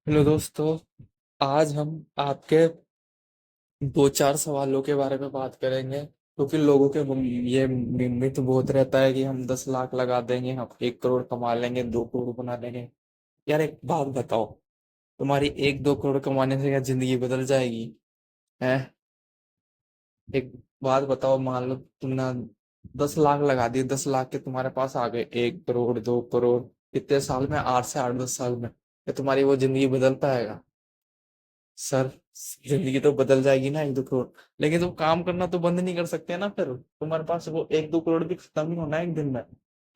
Hello दोस्तों। आज हम आपके दो चार सवालों के बारे में बात करेंगे, क्योंकि लोगों के ये मिथ बहुत रहता है कि हम 10 लाख लगा देंगे, हम 1 करोड़ कमा लेंगे, 2 करोड़ बना लेंगे। यार एक बात बताओ, तुम्हारी 1-2 करोड़ कमाने से क्या जिंदगी बदल जाएगी? है? एक बात बताओ, मान लो तुमने 10 लाख लगा दिए, 10 लाख के तुम्हारे पास आ गए 1 करोड़, 2 करोड़। कितने साल में? 8 से 8-10 साल में। क्या तुम्हारी वो जिंदगी बदल पाएगा? सर, जिंदगी तो बदल जाएगी ना 1-2 करोड़। लेकिन तुम काम करना तो बंद नहीं कर सकते ना, फिर तुम्हारे पास वो 1-2 करोड़ भी खत्म ही होना है एक दिन में।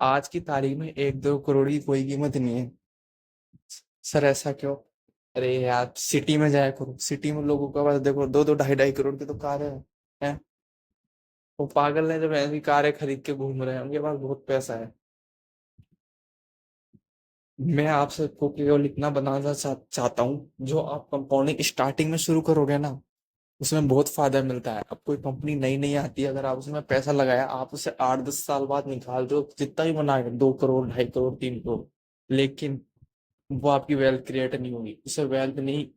आज की तारीख में 1-2 करोड़ की कोई कीमत नहीं है। सर ऐसा क्यों? अरे यार, सिटी में जाया करो, सिटी में लोगों के पास देखो 2-2 ढाई-ढाई करोड़ की तो कार है? वो पागल है जब ऐसी कारें खरीद के घूम रहे हैं, उनके पास बहुत पैसा है। मैं आपसे को केवल इतना बनाना चाहता हूँ, जो आप कंपाउंडिंग स्टार्टिंग में शुरू करोगे ना, उसमें बहुत फायदा मिलता है। अब कोई कंपनी नई नई आती है, अगर आप उसमें पैसा लगाया, आप उसे 8-10 साल बाद निकाल दो, जितना भी बनाए, 2 करोड़, 2.5 करोड़, 3 करोड़, लेकिन वो आपकी वेल्थ क्रिएट नहीं होगी। उसे वेल्थ नहीं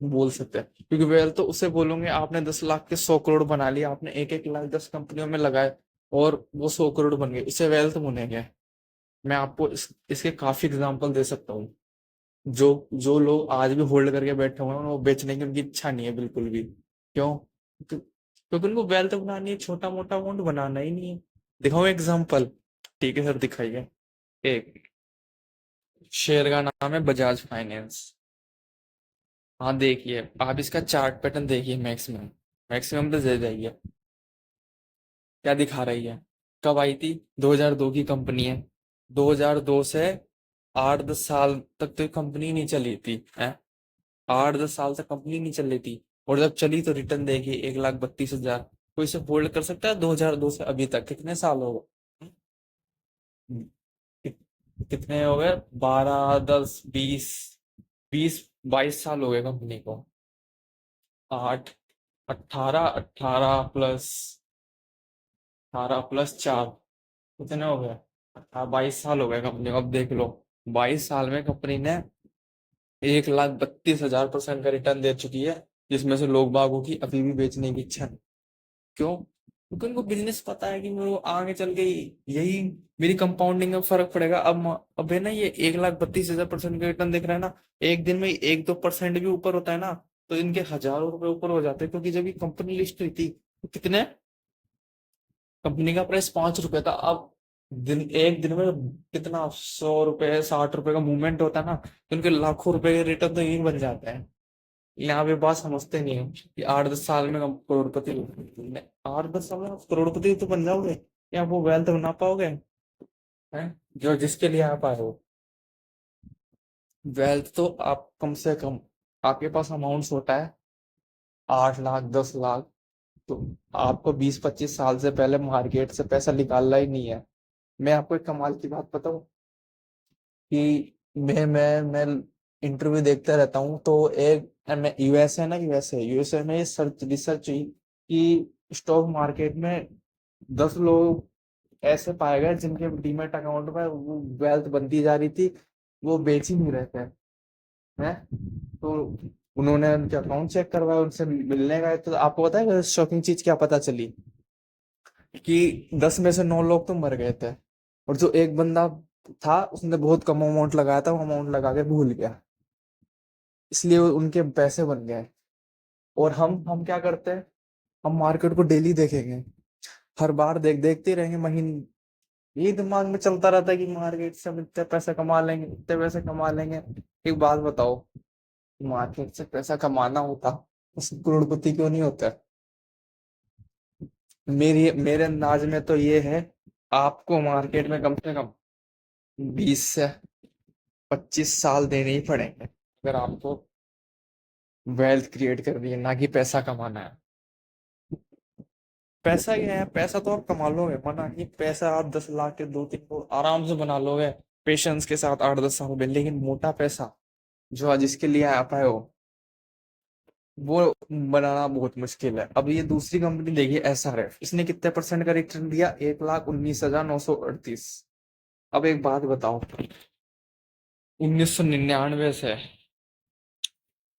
बोल सकते, क्योंकि वेल्थ तो उसे बोलोगे आपने 10 लाख के 100 करोड़ बना लिया, आपने 1-1 लाख 10 कंपनियों में लगाए और वो 100 करोड़ बन गए, उसे वेल्थ बोलेंगे। मैं आपको इसके काफी एग्जाम्पल दे सकता हूँ। जो जो लोग आज भी होल्ड करके बैठे हुए हैं, वो बेचने की उनकी इच्छा नहीं है बिल्कुल भी। क्यों? क्योंकि उनको वेल्थ बनानी है, छोटा मोटा अमाउंट बनाना ही नहीं है। दिखाओ एग्जांपल। ठीक है सर, दिखाइए। एक शेयर का नाम है बजाज फाइनेंस। हाँ देखिए, आप इसका चार्ट पैटर्न देखिए, मैक्सिमम मैक्सिमम पे दे जाइए। क्या दिखा रही है? कब आई थी? 2002 की कंपनी है। 2002 से 8-10 साल तक तो ये कंपनी नहीं चली थी है। 8-10 साल तक कंपनी नहीं चल रही थी, और जब चली तो रिटर्न देखिए 1,32,000। कोई इसे होल्ड कर सकता है? 2002 से अभी तक कितने साल हो गए? कि- कितने हो गए? 12, 10, 20, 22 साल हो गए कंपनी को। आठ 18 प्लस 4 कितने हो गए? 22 साल हो गए कंपनी को। अब देख लो, 22 साल में कंपनी ने 1,32,000% का रिटर्न दे चुकी है, जिसमें से लोग बागों की अभी भी बेचने की इच्छा है। क्यों? क्योंकि उनको बिजनेस पता है कि वो आगे चल के यही मेरी कंपाउंडिंग में फर्क पड़ेगा। अब है ना, ये 1,32,000% का रिटर्न दिख रहा है ना, एक दिन में 1-2% भी ऊपर होता है ना, तो इनके हजारों रुपए ऊपर हो जाते हैं। क्योंकि जब ये कंपनी लिस्ट हुई थी तो कितने, कंपनी का प्राइस 5 रुपए था। अब एक दिन में कितना, 100 रुपए, 60 रुपए का मूवमेंट होता है ना, तो उनके लाखों रुपए के रिटर्न तो यही बन जाते हैं। यहाँ पे बात समझते नहीं है कि 8-10 साल में हम करोड़पति। 8-10 साल में आप करोड़पति तो बन जाओगे, या वो वेल्थ बना पाओगे? हैं? जो जिसके लिए आप आए हो। वेल्थ तो आप कम से कम, आपके पास अमाउंट होता है 8 लाख, 10 लाख, तो आपको 20-25 साल से पहले मार्केट से पैसा निकालना ही नहीं है। मैं आपको एक कमाल की बात बताऊं कि मैं इंटरव्यू देखते रहता हूँ, तो एक मैं यूएस है ना, यूएसए में ये सर्च रिसर्च हुई कि स्टॉक मार्केट में 10 लोग ऐसे पाए गए जिनके डीमैट अकाउंट में वो वेल्थ बनती जा रही थी, वो बेच ही नहीं रहे थे। हैं? तो उन्होंने उनके अकाउंट चेक करवाया, उनसे मिलने गए, तो आपको पता है शॉकिंग चीज क्या पता चली? कि 10 में से 9 लोग तो मर गए थे, और जो एक बंदा था उसने बहुत कम अमाउंट लगाया था, वो अमाउंट लगा के भूल गया, इसलिए उनके पैसे बन गए। और हम क्या करते हैं? हम मार्केट को डेली देखेंगे, हर बार देखते रहेंगे महीने, यही दिमाग में चलता रहता है कि मार्केट से हम इतने पैसे कमा लेंगे, इतने पैसे कमा लेंगे। एक बात बताओ, मार्केट से पैसा कमाना होता उस करोड़पति क्यों नहीं होता? मेरे अंदाज में तो ये है, आपको मार्केट में कम से कम 20 से 25 साल देने ही पड़ेंगे, अगर आपको वेल्थ क्रिएट करनी है, ना कि पैसा कमाना है। पैसा क्या है? पैसा तो आप कमा लोगे, मना नहीं, पैसा आप 10 लाख के 2-3 करोड़ आराम से बना लोगे, पेशेंस के साथ 8-10 साल में। लेकिन मोटा पैसा, जो आज इसके लिए आप आए हो, वो बनाना बहुत मुश्किल है। अब ये दूसरी कंपनी देखिए, एसआरएफ, इसने कितने परसेंट का रिटर्न दिया? 1,19,938। अब एक बात बताओ, 1999 से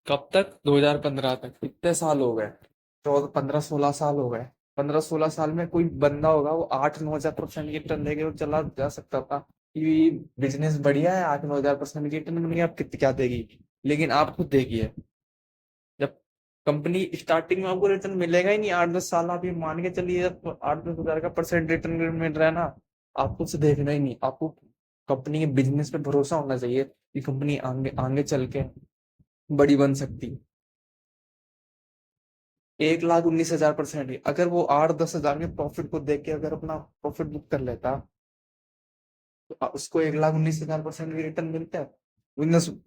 कब तक? 2015 तक। कितने साल हो गए? 14 15 16 साल हो गए। 15 16 साल में कोई बंदा होगा वो 8 9 हजार% की रिटर्न लेके वो चला जा सकता था कि बिजनेस बढ़िया है, 8 9 हजार% की रिटर्न मिलेगी, आप कितनी क्या देगी। लेकिन आप खुद देखिए, जब कंपनी स्टार्टिंग में आपको रिटर्न मिलेगा ही नहीं, 8 10 साल आप ये मान के चलिए, 8 10 हजार का परसेंट रिटर्न मिल रहा है ना, आपको उसे देखना ही नहीं। आपको कंपनी के बिजनेस पे भरोसा होना चाहिए कि कंपनी आगे आगे चल के बड़ी बन सकती है। 1 19 हजार% अगर वो 8 10 हजार के प्रॉफिट को देख के अगर अपना प्रॉफिट बुक कर लेता, तो उसको 1 19 हजार% की रिटर्न मिलता है।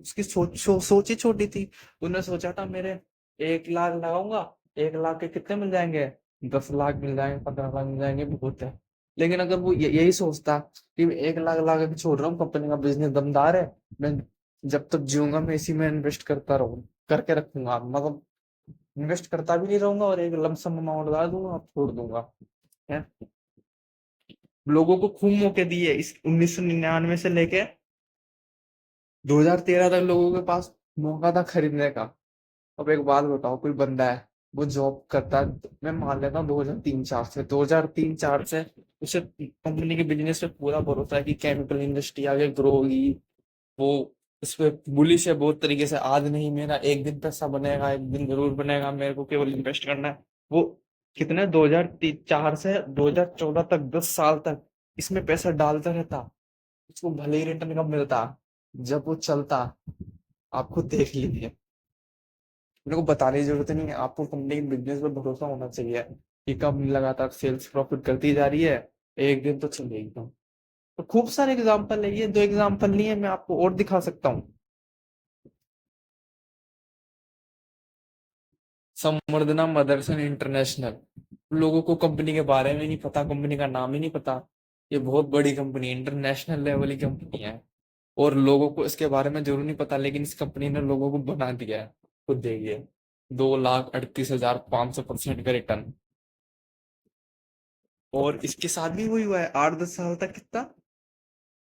उसकी सोच ही छोटी थी। उन्होंने सोचा था मेरे 1 लाख लगाऊंगा, 1 लाख के कितने मिल जाएंगे? 10 लाख मिल जाएंगे, 15 लाख मिल जाएंगे, बहुत है। लेकिन अगर वो यही सोचता कि मैं 1 लाख लगा के छोड़ रहा हूँ, कंपनी का बिजनेस दमदार है, मैं जब तक जीऊंगा मैं इसी में इन्वेस्ट करता रहूँ, करके रखूंगा, मतलब इन्वेस्ट करता भी नहीं रहूंगा और एक लमसम अमाउंट डाल दूंगा और छोड़ दूंगा, है। लोगों को खूब मौके दिए इस 1999 से लेके 2013 तक, लोगों के पास मौका था खरीदने का। अब एक बात बताओ, कोई बंदा है वो जॉब करता है, मैं मान लेता हूँ 2003 4 से उसे कंपनी के बिजनेस पे पूरा भरोसा है कि केमिकल इंडस्ट्री आगे ग्रो होगी, वो इस पे बुलिश है बहुत तरीके से, आज नहीं मेरा एक दिन पैसा बनेगा, एक दिन जरूर बनेगा, मेरे को केवल इन्वेस्ट करना है। वो कितने 2004 से 2014 तक 10 साल तक इसमें पैसा डालता रहता, उसको भले ही रिटर्न कब मिलता, जब वो चलता। आप खुद देख लीजिए, मेरे को बताने की जरूरत नहीं है, आपको कंपनी के बिजनेस पर भरोसा होना चाहिए कि कंपनी लगातार सेल्स प्रॉफिट करती जा रही है, एक दिन तो चलेगी। तो खूब सारे एग्जांपल है, ये 2 एग्जांपल नहीं है, मैं आपको और दिखा सकता हूँ। संवर्धना मदरसन इंटरनेशनल, लोगों को कंपनी के बारे में नहीं पता, कंपनी का नाम ही नहीं पता। ये बहुत बड़ी कंपनी, इंटरनेशनल लेवल की कंपनी है, और लोगों को इसके बारे में जरूर नहीं पता, लेकिन इस कंपनी ने लोगों को बना दिया है। खुद देखिए, 2,38,500% का रिटर्न। और इसके साथ भी वही हुआ है, 8 10 साल तक कितना,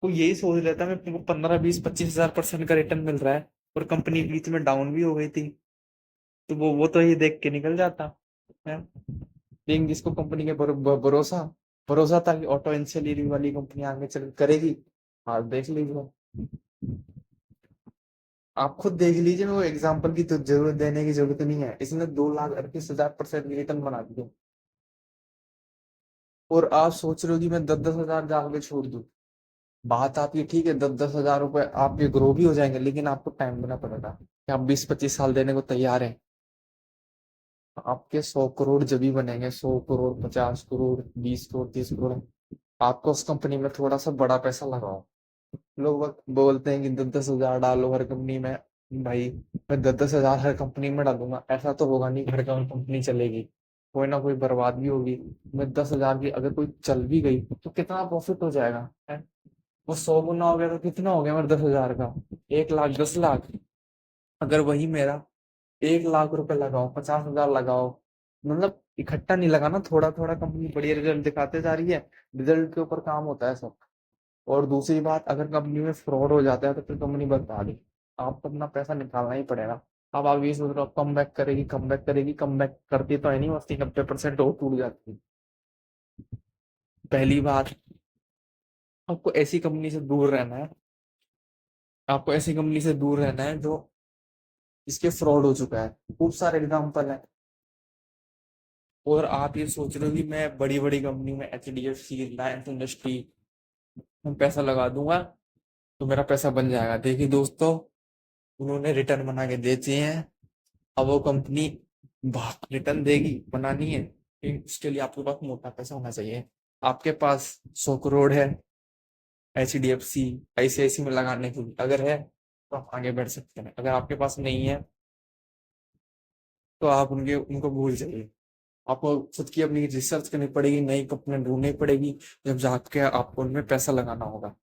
वो यही सोच लेता है मेरे को 15 20 25 हजार% का रिटर्न मिल रहा है, और कंपनी बीच में डाउन भी हो गई थी, तो वो तो ये देख के निकल जाता है। लेकिन जिसको कंपनी के भरोसा भरोसा था कि ऑटो इंजीनियरिंग वाली कंपनी आगे चल करेगी, हाँ देख लीजिए, आप खुद देख लीजिए, वो एग्जाम्पल की तो जरूरत देने की जरूरत नहीं है, इसने 2,38,000% की रिटर्न बना दी। और आप सोच रहे हो कि मैं 10 10 हजार डाल के छोड़ दूं। बात आपकी ठीक है, 10 10 हजार रुपए आपके ग्रो भी हो जाएंगे, लेकिन आपको टाइम देना पड़ेगा। क्या आप 20 25 साल देने को तैयार हैं? आपके 100 करोड़ जब भी बनेंगे, 100 करोड़, 50 करोड़, 20 करोड़, 30 करोड़, आपको उस कंपनी में थोड़ा सा बड़ा पैसा लगाओ। लोग बोलते हैं कि 10 10 हजार डालो हर कंपनी में। भाई, मैं 10 10 हजार हर कंपनी में डालूंगा, ऐसा तो होगा नहीं हर कंपनी चलेगी, कोई ना कोई बर्बाद भी होगी। मैं 10 हजार की अगर कोई चल भी गई तो कितना प्रॉफिट हो जाएगा, है? वो 100 गुना हो गया तो कितना हो गया मेरे 10 हजार का? 1 लाख, 10 लाख। अगर वही मेरा 1 लाख रुपए लगाओ, 50 हजार लगाओ, मतलब इकट्ठा नहीं लगाना, थोड़ा थोड़ा, कंपनी बढ़िया रिजल्ट दिखाते जा रही है, रिजल्ट के ऊपर काम होता है सब। और दूसरी बात, अगर कंपनी में फ्रॉड हो जाता है तो फिर कंपनी बर्बाद है, आपको अपना पैसा निकालना ही पड़ेगा। अब आप ये सोच रहे हो कम बैक करेगी, कम बैक करेगी, कम बैक करती तो है नहीं, 80 90% और टूट जाती है। पहली बात, आपको ऐसी कंपनी से दूर रहना है, आपको ऐसी कंपनी से दूर रहना है जो इसके फ्रॉड हो चुका है, खूब सारे एग्जाम्पल है। और आप ये सोच रहे हो कि मैं बड़ी बड़ी कंपनी में, HDFC, रिलायंस इंडस्ट्री में पैसा लगा दूंगा तो मेरा पैसा बन जाएगा। देखिए दोस्तों, उन्होंने रिटर्न बना के दे दिए हैं, अब वो कंपनी रिटर्न देगी, बनानी है, लेकिन उसके लिए आपके पास मोटा पैसा होना चाहिए। आपके पास 100 करोड़ है HDFC ICICI में लगाने के लिए, अगर है तो आप आगे बढ़ सकते हैं, अगर आपके पास नहीं है तो आप उनको भूल जाइए। आपको खुद की अपनी रिसर्च करनी पड़ेगी, नई कंपनी ढूंढनी पड़ेगी, जब जाके आपको उनमें पैसा लगाना होगा।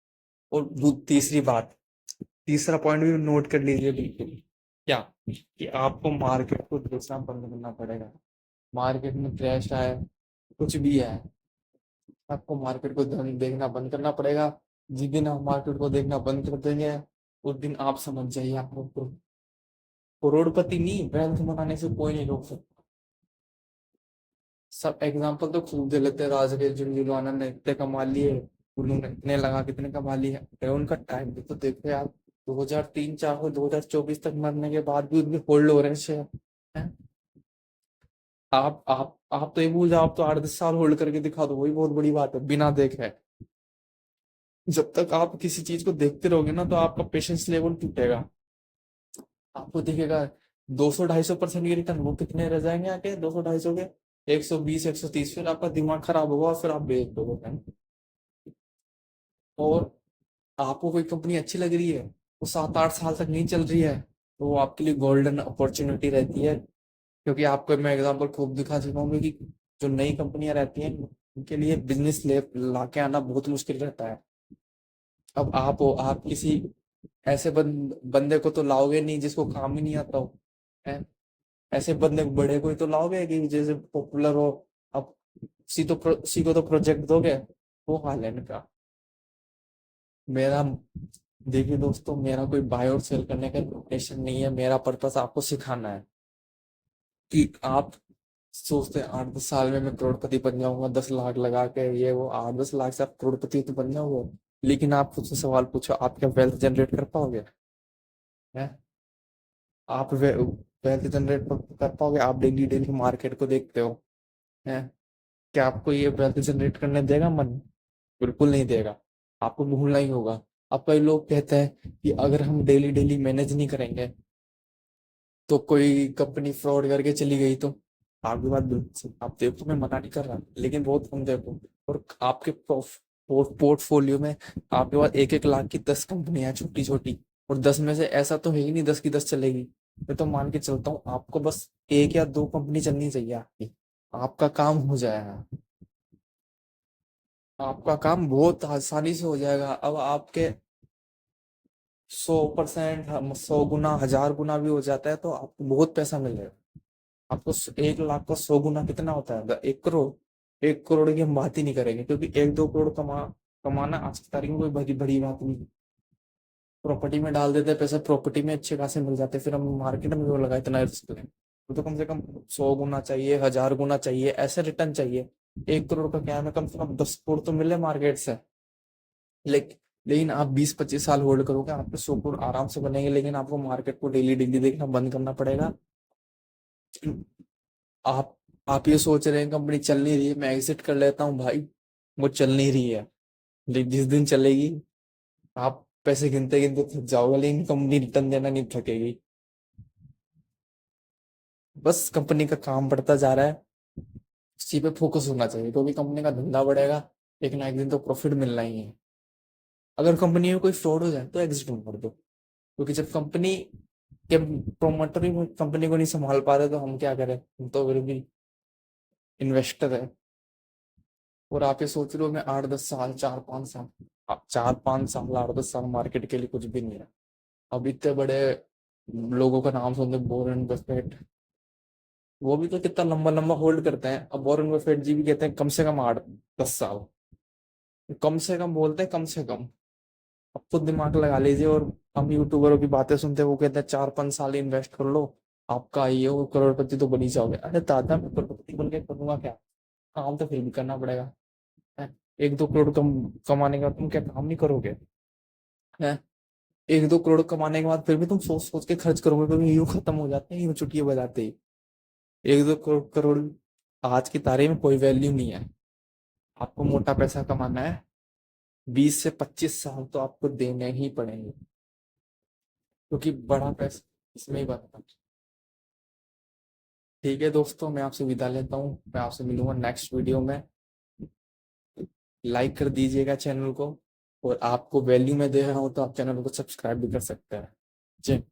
और तीसरी बात, तीसरा पॉइंट भी नोट कर लीजिए बिल्कुल, क्या, कि आपको मार्केट को देखना बंद करना पड़ेगा। मार्केट में क्रैश आए, कुछ भी है, आपको मार्केट को देखना बंद करना पड़ेगा। जिस दिन आप मार्केट को देखना बंद कर देंगे, उस दिन आप समझ जाइए आपको करोड़पति नहीं, वेल्थ बनाने से कोई नहीं रोक सकता। सब एग्जांपल तो खूब दे लेते हैं, राजवीर झुंझुनवाला ने इतने कमा लिए, उन्होंने इतने लगा कितने कमा लिए। अरे उनका टाइम भी तो देखो यार, 2003 4 से 2024 तक मरने के बाद भी उनके होल्ड हो रहे हैं शेयर हैं? आप तो ये भूल जाओ, आप तो 8 10 साल होल्ड करके दिखा दो, वही बहुत बड़ी बात है बिना देखे। जब तक आप किसी चीज को देखते रहोगे ना, तो आपका पेशेंस लेवल टूटेगा। आपको दिखेगा 200 250% की रिटर्न, वो कितने रह जाएंगे आके 200 250 के, 120 130, फिर आपका दिमाग खराब होगा और फिर आप बेच दोगे। और आपको कोई कंपनी अच्छी लग रही है, वो 7 8 साल तक नहीं चल रही है, तो वो आपके लिए गोल्डन अपॉर्चुनिटी रहती है। क्योंकि आपको मैं एग्जांपल खूब दिखा चुका हूँ कि जो नई कंपनियां रहती हैं, उनके लिए बिजनेस ले ला के आना बहुत मुश्किल रहता है। अब आप हो, आप किसी ऐसे बंदे को तो लाओगे नहीं जिसको काम ही नहीं आता हो, है? ऐसे बंदे बड़े कोई तो लाओगे कि जैसे पॉपुलर हो। अब उसी को तो प्रोजेक्ट दोगे, वो हाल है इनका। मेरा देखिए दोस्तों, मेरा कोई बाय और सेल करने का इंटेंशन नहीं है, मेरा पर्पस आपको सिखाना है कि आप सोचते हैं 8 10 साल में मैं करोड़पति बन जाऊंगा, 10 लाख लगा के, ये वो 8 10 लाख से आप करोड़पति तो बन जाओगे। लेकिन आप खुद से सवाल पूछो, आप क्या वेल्थ जनरेट कर पाओगे? है? आप वेल्थ जनरेट कर पाओगे? आप डेली डेली मार्केट को देखते हो, है? क्या आपको ये वेल्थ जनरेट करने देगा मन? बिल्कुल नहीं देगा। आपको भूलना ही होगा। अब कई लोग कहते हैं कि अगर हम डेली डेली मैनेज नहीं करेंगे, तो कोई कंपनी फ्रॉड करके चली गई तो। आपकी बात बिल्कुल सही, आप देखो, मैं मना नहीं कर रहा, लेकिन बहुत कम देखो। और आपके पोर्टफोलियो में आपके पास 1 1 लाख की 10 कंपनियां छोटी छोटी, और 10 में से ऐसा तो है ही नहीं 10 की 10 चलेगी। मैं तो मान के चलता हूँ आपको बस 1 या 2 कंपनी चलनी चाहिए आपकी, आपका काम हो जाएगा। आपका काम बहुत आसानी से हो जाएगा। अब आपके 100%, 100 गुना 1000 गुना भी हो जाता है तो आपको बहुत पैसा मिलेगा। आपको 1 लाख का 100 गुना कितना होता है? 1 करोड़। 1 करोड़ की हम बात ही नहीं करेंगे, क्योंकि 1 2 करोड़ कमाना आज की तारीख में कोई बड़ी बड़ी बात नहीं। प्रॉपर्टी में डाल देते हैं पैसा, प्रॉपर्टी में अच्छे खासे मिल जाते हैं, फिर हम मार्केट में क्यों लगा इतना रिस्क लें? तो कम से कम 100 गुना चाहिए, 1000 गुना चाहिए, ऐसे रिटर्न चाहिए। 1 करोड़ का क्या है, कम से कम 10 करोड़ तो मिले मार्केट से। लेकिन लेकिन आप 20 25 साल होल्ड करोगे, आपके 100 करोड़ आराम से बनेंगे, लेकिन आपको मार्केट को डेली डेली देखना बंद करना पड़ेगा। आप आप ये सोच रहे हैं कंपनी चल नहीं रही है, मैं एग्जिट कर लेता हूँ भाई। वो चल नहीं रही है, लेकिन जिस दिन चलेगी, आप पैसे गिनते गिनते थक जाओगे, लेकिन कंपनी रिटर्न देना नहीं थकेगी। बस कंपनी का काम बढ़ता जा रहा है, उसी पे फोकस होना चाहिए, क्योंकि कंपनी का धंधा बढ़ेगा, एक ना एक दिन तो प्रॉफिट मिलना ही है। अगर कंपनी में कोई फ्रॉड हो जाए तो एग्जिट कर दो, क्योंकि जब कंपनी के प्रोमोटर ही कंपनी को नहीं संभाल पा रहे तो हम क्या करें, हम तो फिर भी इन्वेस्टर है। और आप ये सोच रहे हो मैं 8 10 साल, 4 5 साल, 4 5 साल 8 10 साल मार्केट के लिए कुछ भी नहीं है। अब इतने बड़े लोगों का नाम सुनते, वॉरेन बफेट, वो भी तो कितना लंबा लंबा होल्ड करते हैं। अब वॉरेन बफेट जी भी कहते हैं कम से कम 8 10 साल, कम से कम बोलते हैं, कम से कम। अब खुद दिमाग लगा लीजिए। और हम यूट्यूबरों की बातें सुनते हैं, वो कहते हैं 4 5 साल इन्वेस्ट कर लो, आपका ये वो करोड़पति तो बन ही जाओगे। अरे दादा, मैं करोड़पति बन के करूंगा क्या? काम तो फिर भी करना पड़ेगा, है? 1 2 करोड़ कमाने के बाद तुम क्या काम नहीं करोगे? है? 1 2 करोड़ कमाने के बाद फिर भी तुम सोच सोच के खर्च करोगे, क्योंकि यूं खत्म हो जाते हैं, यूं चुटिया बजाते ही। 1 2 करोड़ आज की तारीख में कोई वैल्यू नहीं है। आपको मोटा पैसा कमाना है, 20 से 25 साल तो आपको देने ही पड़ेंगे, क्योंकि बड़ा पैसा इसमें ही बनता है। ठीक है दोस्तों, मैं आपसे विदा लेता हूँ, मैं आपसे मिलूंगा नेक्स्ट वीडियो में। लाइक कर दीजिएगा चैनल को, और आपको वैल्यू में दे रहा हूँ तो आप चैनल को सब्सक्राइब भी कर सकते हैं। जय